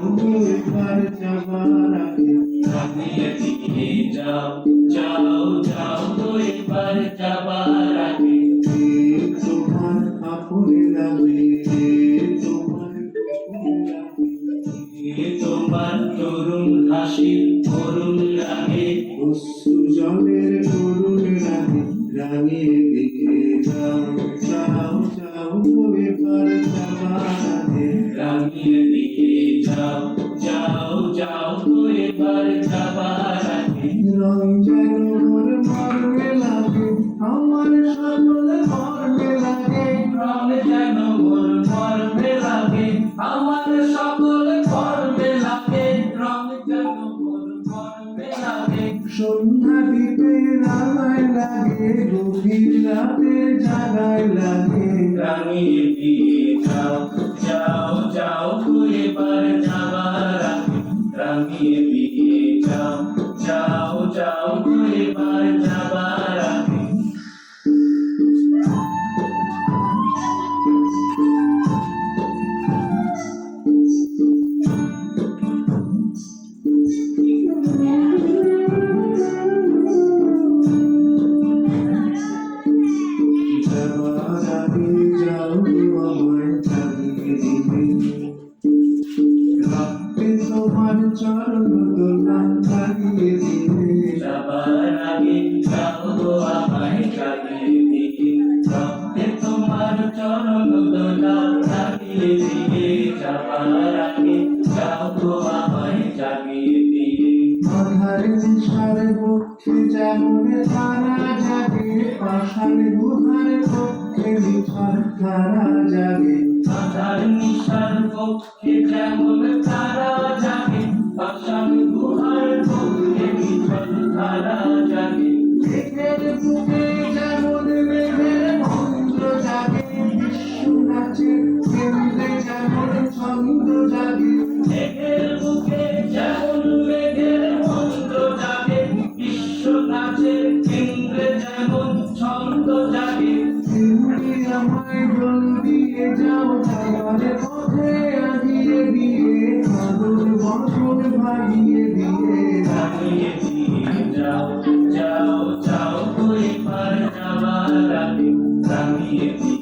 এবার যাবার আগে রাঙিয়ে দিয়ে যাও যাও যাও গো এবার যাবার আগে। তোমার আপন লাগে তোমার আপন লাগে তোমার তরুণ হাসি করুণ লাগে অশ্রু জলের করুণ লাগে রাঙিয়ে দিয়ে যাও যাও যাও এবার যাবার আগে রাঙিয়ে দিয়ে যাও যাও যাও গো এবার যাবার আগে। রং যেন মোর মর্মে লাগে আমার সকল মর্মে লাগে রং যেন মোর মর্মে লাগে আমার সকল কর্মে লাগে। রং যেন মোর মর্মে লাগে সন্ধ্যা দিতে রাঙায় লাগে গভীর রাতে জাগায় লাগে রাঙিয়ে দিয়ে যাও যাও যাও গো এবার যাবার আগে। রাঙিয়ে দিয়ে যাও যাও যাও গো এবার যাবার আগে। যাবার আগে যাও আমায় জাগিয়ে দিবে রাতে তোমার চরণ দোলা লাগিয়ে দিবে যাবার আগে যাও গো আমায় জাগিয়ে দিয়ে রক্তে তোমার চরণ দোলা লাগিয়ে দিয়ে। যাবার আগে যাও গো আমায় জাগিয়ে দিয়ে আধার নিশার পক্ষে যেমন তারা জাগে পাষাণ গুহার পক্ষে নিশার তারা জাগে আধার নিশার পক্ষে যেমন তারা জাগে পাষাণ গুহার পক্ষে নিঝর তারা জাগে। মেঘের বুকে যেমন মেঘের মন্ত্র জাগে বিশ্ব নাচে কেন্দ্রে যেমন ছন্দ জাগে মেঘের বুকে যেমন মেঘের মন্ত্র জাগে বিশ্ব নাচে কেন্দ্রে যেমন ছন্দ জাগে। তুমি আমায় জল দিয়ে যাও যাবার পথে আগিয়ে দিয়ে আদর বছর ভাগিয়ে দিয়ে রাঙিয়ে দিয়ে যাও যাও যাও গো এবার যাবার আগে। রাঙিয়ে দিয়ে